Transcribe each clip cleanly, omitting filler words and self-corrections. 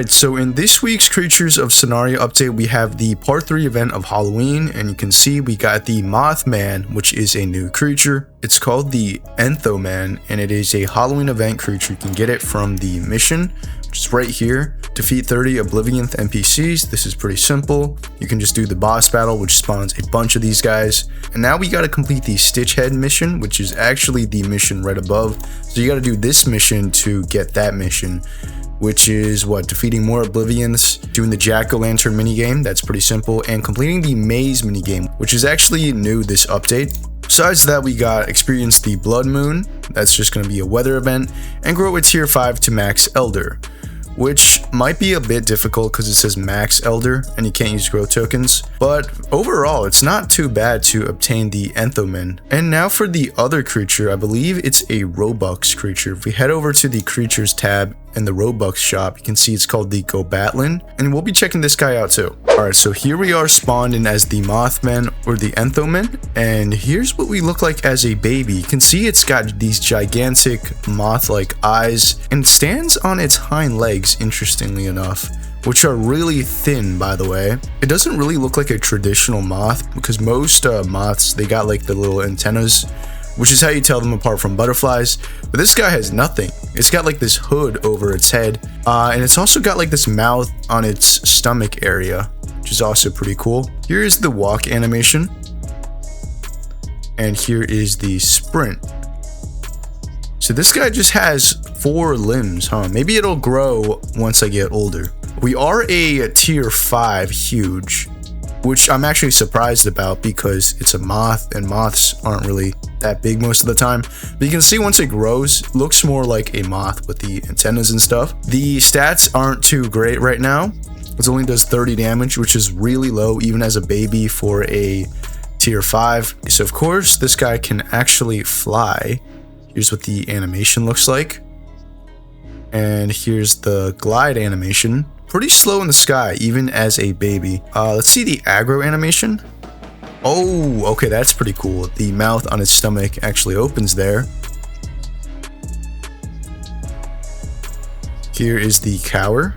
Alright, so in this week's Creatures of Sonaria update, we have the Part 3 event of Halloween, and you can see we got the Moth Man, which is a new creature. It's called the Enthoman, and it is a Halloween event creature. You can get it from the mission, which is right here. Defeat 30 Oblivion NPCs. This is pretty simple. You can just do the boss battle, which spawns a bunch of these guys. And now we gotta complete the Stitch Head mission, which is actually the mission right above. So you gotta do this mission to get that mission, which is what? Defeating more Oblivions, doing the Jack-o'-lantern minigame, that's pretty simple, and completing the Maze minigame, which is actually new this update. Besides that, we got experience the Blood Moon, that's just going to be a weather event, and grow a tier 5 to max Elder, which might be a bit difficult because it says max Elder and you can't use growth tokens, but overall it's not too bad to obtain the Enthomen. And now for the other creature, I believe it's a Robux creature. If we head over to the creatures tab in the Robux shop, you can see it's called the Gobatlin, and we'll be checking this guy out too. Alright, so here we are spawned in as the Moth Man or the Enthoman, and here's what we look like as a baby. You can see it's got these gigantic moth-like eyes and stands on its hind legs, interestingly enough, which are really thin, by the way. It doesn't really look like a traditional moth because most moths, they got like the little antennas, which is how you tell them apart from butterflies, but this guy has nothing. It's got like this hood over its head, and it's also got like this mouth on its stomach area, which is also pretty cool. Here is the walk animation, and here is the sprint. So this guy just has 4 limbs, huh? Maybe it'll grow once I get older. We are a tier 5 huge, which I'm actually surprised about because it's a moth and moths aren't really that big most of the time. But you can see once it grows, it looks more like a moth with the antennas and stuff. The stats aren't too great right now. It only does 30 damage, which is really low even as a baby for a tier 5. So of course this guy can actually fly. Here's what the animation looks like. And here's the glide animation. Pretty slow in the sky, even as a baby. Let's see the aggro animation. Oh, okay, that's pretty cool. The mouth on its stomach actually opens there. Here is the cower.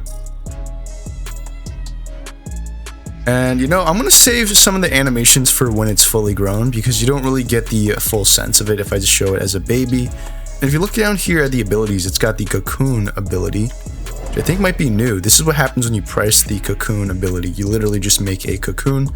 And you know, I'm gonna save some of the animations for when it's fully grown because you don't really get the full sense of it if I just show it as a baby. And if you look down here at the abilities, it's got the cocoon ability, which I think might be new. This is what happens when you press the cocoon ability. You literally just make a cocoon,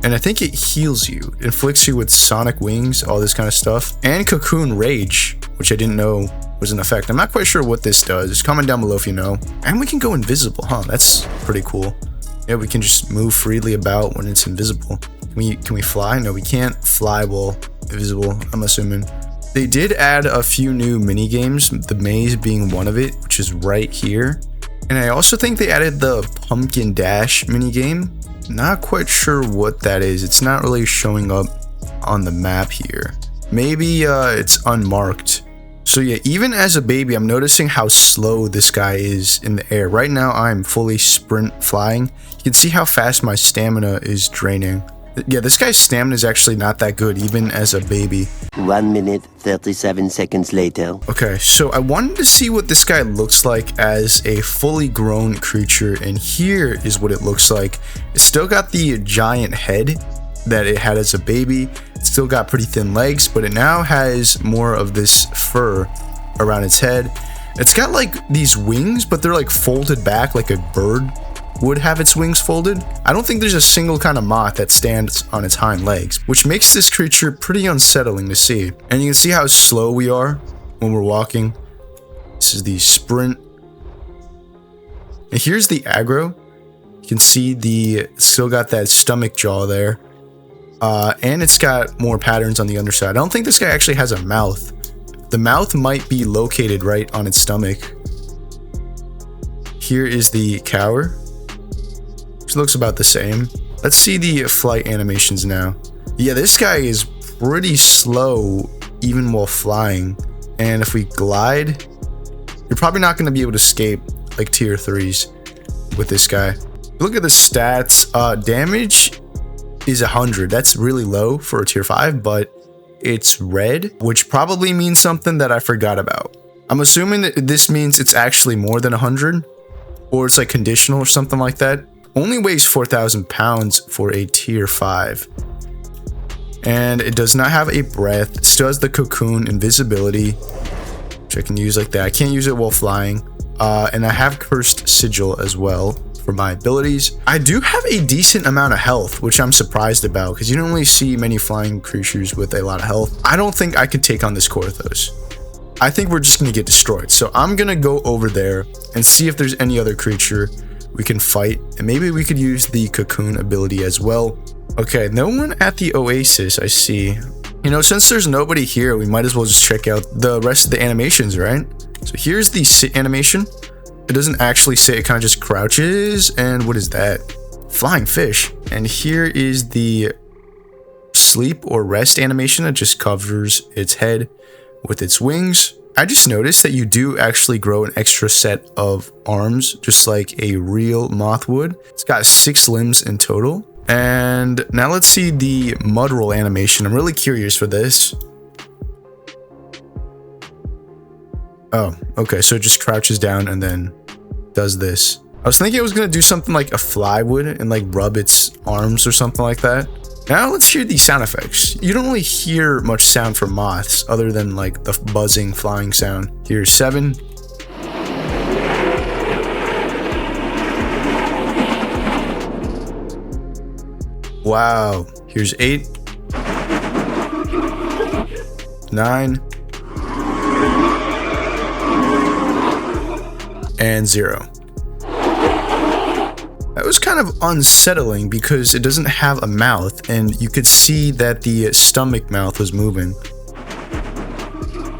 and I think it heals you, inflicts you with sonic wings, all this kind of stuff, and cocoon rage, which I didn't know was an effect. I'm not quite sure what this does. Just comment down below if you know. And we can go invisible, huh? That's pretty cool. Yeah, we can just move freely about when it's invisible. Can we fly? No, we can't fly while invisible, I'm assuming. They did add a few new mini games, the maze being one of it, which is right here. And I also think they added the pumpkin dash mini game. Not quite sure what that is. It's not really showing up on the map here. Maybe it's unmarked. So yeah, even as a baby, I'm noticing how slow this guy is in the air. Right now, I'm fully sprint flying. You can see how fast my stamina is draining. Yeah, this guy's stamina is actually not that good, even as a baby. 1 minute, 37 seconds later. Okay, so I wanted to see what this guy looks like as a fully grown creature, and here is what it looks like. It's still got the giant head that it had as a baby. It's still got pretty thin legs, but it now has more of this fur around its head. It's got like these wings, but they're like folded back like a bird would have its wings folded. I don't think there's a single kind of moth that stands on its hind legs, which makes this creature pretty unsettling to see. And you can see how slow we are when we're walking. This is the sprint. And here's the aggro. You can see it's still got that stomach jaw there. And it's got more patterns on the underside. I don't think this guy actually has a mouth. The mouth might be located right on its stomach. Here is the cower, which looks about the same. Let's see the flight animations now. Yeah, this guy is pretty slow even while flying. And if we glide, you're probably not going to be able to escape like tier 3s with this guy. Look at the stats. Damage is 100. That's really low for a tier 5, but it's red, which probably means something that I forgot about. I'm assuming that this means it's actually more than 100. or it's like conditional or something like that. Only weighs 4,000 pounds for a tier 5. And it does not have a breath. It still has the cocoon invisibility, which I can use like that. I can't use it while flying. And I have cursed sigil as well for my abilities. I do have a decent amount of health, which I'm surprised about because you don't really see many flying creatures with a lot of health. I don't think I could take on this Korthos. I think we're just gonna get destroyed. So I'm gonna go over there and see if there's any other creature we can fight, and maybe we could use the cocoon ability as well. Okay, no one at the oasis, I see. You know, since there's nobody here, we might as well just check out the rest of the animations, right? So here's the sit animation. It doesn't actually sit, it kind of just crouches, and what is that? Flying fish. And here is the sleep or rest animation. It just covers its head with its wings. I just noticed that you do actually grow an extra set of arms, just like a real moth would. It's got 6 limbs in total. And now let's see the mud roll animation. I'm really curious for this. Oh, okay, so it just crouches down and then does this. I was thinking it was gonna do something like a fly would and like rub its arms or something like that. Now let's hear the sound effects. You don't really hear much sound from moths other than like the buzzing flying sound. Here's 7. Wow. Here's 8. 9. And 0. That was kind of unsettling because it doesn't have a mouth, and you could see that the stomach mouth was moving.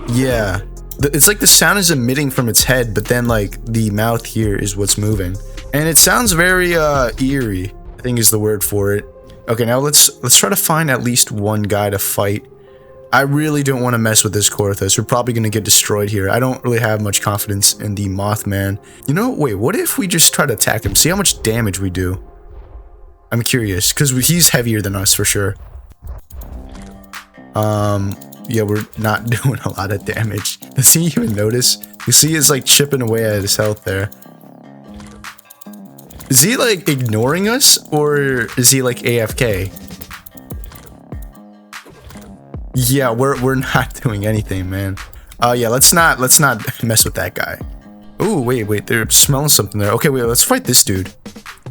Yeah, it's like the sound is emitting from its head, but then like the mouth here is what's moving, and it sounds very eerie, I think is the word for it. Okay, now let's try to find at least one guy to fight. I really don't want to mess with this Korthos. We're probably going to get destroyed here. I don't really have much confidence in the Moth Man. You know, wait, what if we just try to attack him? See how much damage we do. I'm curious, because he's heavier than us for sure. Yeah, we're not doing a lot of damage. Does he even notice? You see he's like chipping away at his health there. Is he like ignoring us, or is he like AFK? Yeah, we're not doing anything, man. Yeah, let's not mess with that guy. Oh, wait, they're smelling something there. Okay, wait, let's fight this dude.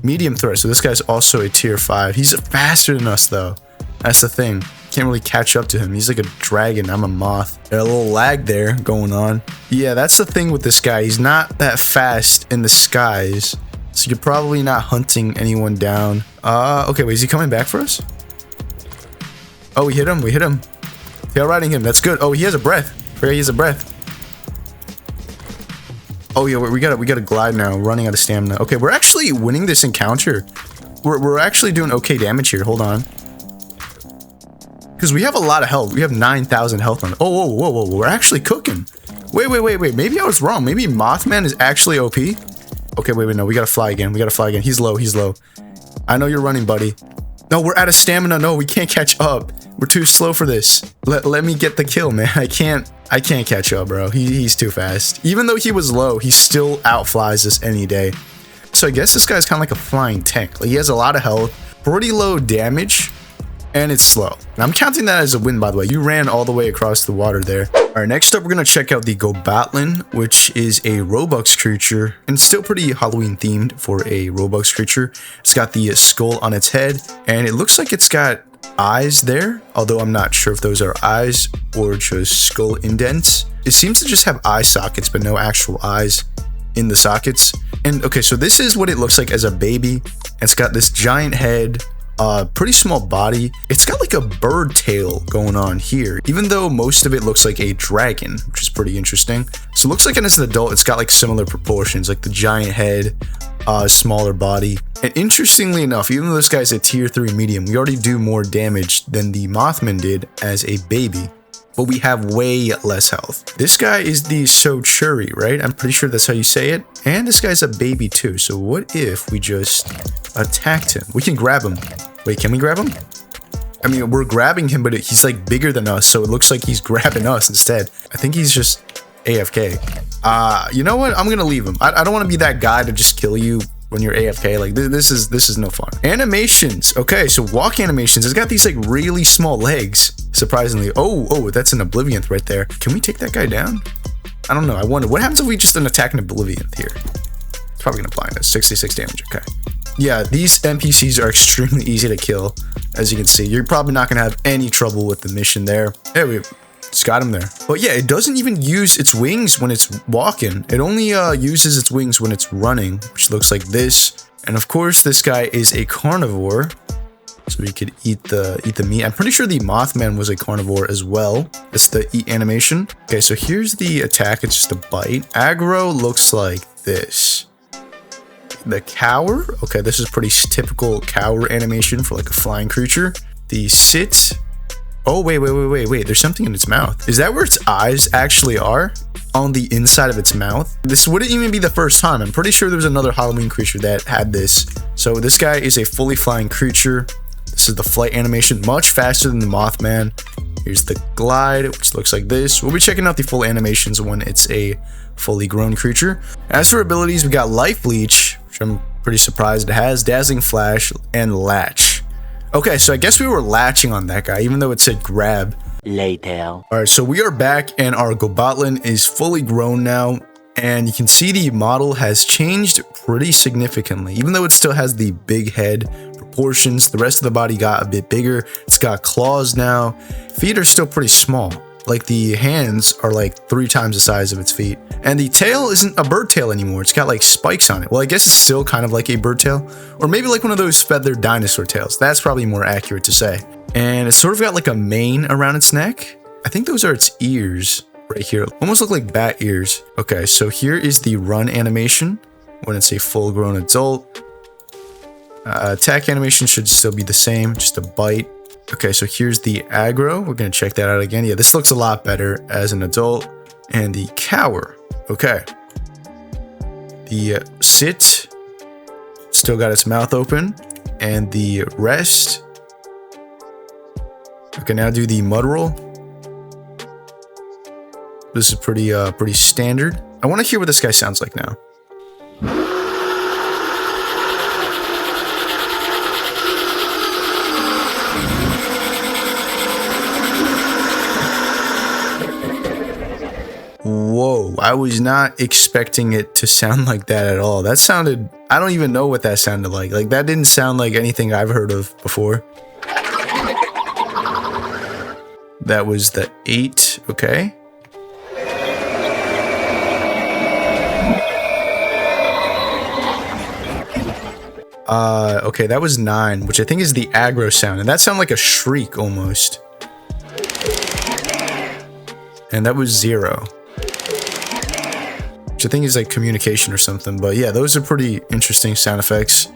Medium threat, so this guy's also a tier 5. He's faster than us, though. That's the thing. Can't really catch up to him. He's like a dragon. I'm a moth. There's a little lag there going on. Yeah, that's the thing with this guy. He's not that fast in the skies, so you're probably not hunting anyone down. Okay, wait, is he coming back for us? Oh, we hit him. Tail riding him. That's good. Oh, he has a breath. He has a breath. Oh yeah, we gotta glide now. Running out of stamina. Okay, we're actually winning this encounter. We're actually doing okay damage here. Hold on. Because we have a lot of health. We have 9,000 health on it. Oh, whoa. We're actually cooking. Wait. Maybe I was wrong. Maybe Mothman is actually OP. Okay, wait. No, we gotta fly again. He's low. I know you're running, buddy. No, we're out of stamina. No, we can't catch up. We're too slow for this. Let me get the kill, man. I can't catch up, bro. He's too fast. Even though he was low, he still outflies us any day. So I guess this guy's kind of like a flying tank. Like, he has a lot of health, pretty low damage, and it's slow. And I'm counting that as a win, by the way. You ran all the way across the water there. All right, next up, we're going to check out the Gobatlin, which is a Robux creature, and still pretty Halloween themed for a Robux creature. It's got the skull on its head, and it looks like it's got eyes there, although I'm not sure if those are eyes or just skull indents. It seems to just have eye sockets, but no actual eyes in the sockets. And okay, so this is what it looks like as a baby. It's got this giant head, pretty small body. It's got like a bird tail going on here, even though most of it looks like a dragon, which is pretty interesting. So it looks like as an adult, it's got like similar proportions, like the giant head, smaller body. And interestingly enough, even though this guy's a tier 3 medium, we already do more damage than the Mothman did as a baby, but we have way less health. This guy is the Sochuri, right? I'm pretty sure that's how you say it. And this guy's a baby too. So what if we just attacked him? We can grab him. Wait, can we grab him? I mean, we're grabbing him, but he's like bigger than us, so it looks like he's grabbing us instead. I think he's just AFK. You know what? I'm gonna leave him. I don't want to be that guy to just kill you when you're AFK. Like this is no fun. Animations. Okay, so walk animations. It's got these like really small legs. Surprisingly. Oh, that's an Oblivion right there. Can we take that guy down? I don't know. I wonder what happens if we just attack an Oblivion here. It's probably gonna blind us. 66 damage. Okay. Yeah, these NPCs are extremely easy to kill. As you can see, you're probably not gonna have any trouble with the mission there. There we just got him there. But yeah, it doesn't even use its wings when it's walking. It only uses its wings when it's running, which looks like this. And of course, this guy is a carnivore, so he could eat the meat. I'm pretty sure the Moth Man was a carnivore as well. It's the eat animation. Okay, so here's the attack. It's just a bite. Aggro looks like this. The cower. Okay, this is pretty typical cower animation for like a flying creature. The sit. Oh, wait. There's something in its mouth. Is that where its eyes actually are? On the inside of its mouth? This wouldn't even be the first time. I'm pretty sure there was another Halloween creature that had this. So this guy is a fully flying creature. This is the flight animation, much faster than the Moth Man. Here's the glide, which looks like this. We'll be checking out the full animations when it's a fully grown creature. As for abilities, we got Life Leech, which I'm pretty surprised it has, Dazzling Flash, and Latch. Okay, so I guess we were latching on that guy, even though it said grab. Later. Alright, so we are back, and our Gobatlin is fully grown now, and you can see the model has changed pretty significantly. Even though it still has the big head proportions, the rest of the body got a bit bigger. It's got claws now. Feet are still pretty small. Like the hands are like 3 times the size of its feet. And the tail isn't a bird tail anymore. It's got like spikes on it. Well, I guess it's still kind of like a bird tail. Or maybe like one of those feathered dinosaur tails. That's probably more accurate to say. And it's sort of got like a mane around its neck. I think those are its ears right here. Almost look like bat ears. Okay, so here is the run animation when it's a full grown adult. Attack animation should still be the same, just a bite. Okay, so here's the aggro. We're gonna check that out again. Yeah, this looks a lot better as an adult. And the cower. Okay. The sit still got its mouth open. And the rest. Okay, now do the mud roll. This is pretty standard. I want to hear what this guy sounds like now. Whoa, I was not expecting it to sound like that at all. That sounded, I don't even know what that sounded like. Like that didn't sound like anything I've heard of before. That was the 8, okay. Okay, that was 9, which I think is the aggro sound, and that sounded like a shriek almost. And that was 0. Which I think is like communication or something, but yeah, those are pretty interesting sound effects.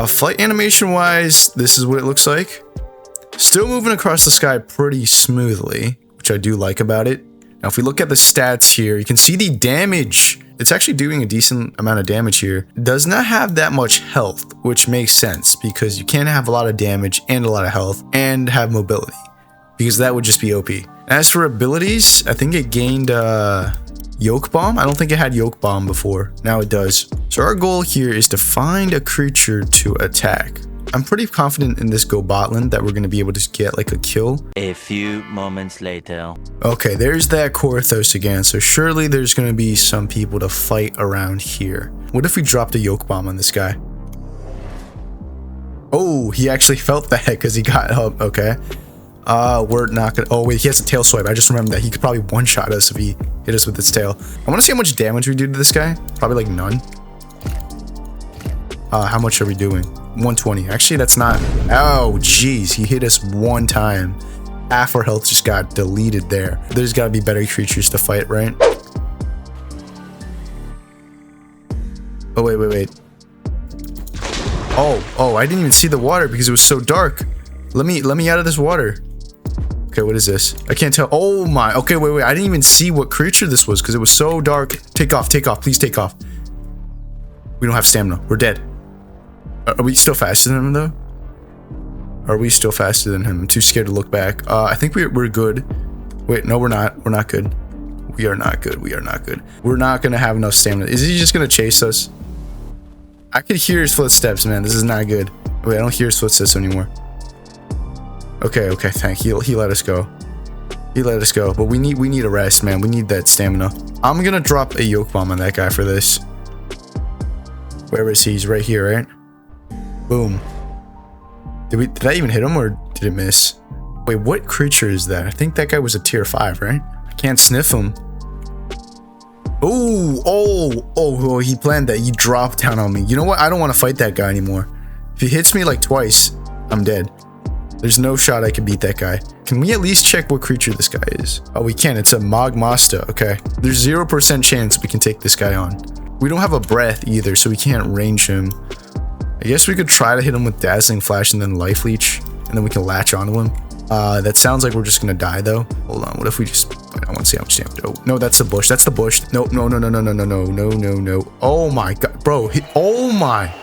Flight animation wise, this is what it looks like. Still moving across the sky pretty smoothly, which I do like about it. Now, if we look at the stats here, you can see the damage. It's actually doing a decent amount of damage here. It does not have that much health, which makes sense because you can't have a lot of damage and a lot of health and have mobility, because that would just be OP. As for abilities, I think it gained Yoke Bomb. I don't think it had Yoke Bomb before. Now it does. So our goal here is to find a creature to attack. I'm pretty confident in this Gobatlin that we're going to be able to get like a kill. A few moments later. Okay, there's that Korthos again. So surely there's going to be some people to fight around here. What if we dropped a Yoke Bomb on this guy? Oh, he actually felt that because he got up. Okay. We're not gonna. Oh wait, he has a tail swipe. I just remember that he could probably one-shot us if he hit us with his tail. I want to see how much damage we do to this guy. Probably like none. How much are we doing? 120. Actually, that's not. Oh, jeez, he hit us one time. Half our health just got deleted there. There's got to be better creatures to fight, right? Oh wait. Oh, I didn't even see the water because it was so dark. Let me out of this water. Okay, what is this? I can't tell. Oh my. Okay, wait. I didn't even see what creature this was because it was so dark. Take off. Please take off. We don't have stamina. We're dead. Are we still faster than him though? Are we still faster than him? I'm too scared to look back. I think we're good. Wait, no, we're not. We're not good. We are not good. We are not good. We're not going to have enough stamina. Is he just going to chase us? I could hear his footsteps, man. This is not good. Wait, I don't hear his footsteps anymore. Okay, okay, thank you. He let us go. He let us go. But we need a rest, man. We need that stamina. I'm going to drop a yoke bomb on that guy for this. Where is he? He's right here, right? Boom. Did I even hit him or did it miss? Wait, what creature is that? I think that guy was a tier 5, right? I can't sniff him. Oh, he planned that. He dropped down on me. You know what? I don't want to fight that guy anymore. If he hits me like twice, I'm dead. There's no shot I can beat that guy. Can we at least check what creature this guy is? Oh, we can. It's a Magmasta. Okay. There's 0% chance we can take this guy on. We don't have a breath either, so we can't range him. I guess we could try to hit him with Dazzling Flash and then Life Leech, and then we can latch onto him. That sounds like we're just gonna die though. Hold on, what if we just... I want to see how much damage... Oh, no, that's the bush. That's the bush. No. Oh my god, bro. Oh my...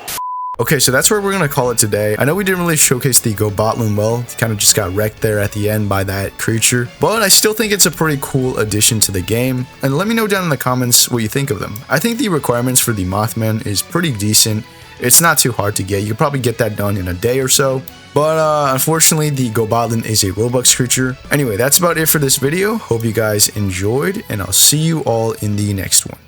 Okay, so that's where we're gonna call it today. I know we didn't really showcase the Gobatlin well. Kind of just got wrecked there at the end by that creature. But I still think it's a pretty cool addition to the game. And let me know down in the comments what you think of them. I think the requirements for the Moth Man is pretty decent. It's not too hard to get. You could probably get that done in a day or so. But unfortunately, the Gobatlin is a Robux creature. Anyway, that's about it for this video. Hope you guys enjoyed, and I'll see you all in the next one.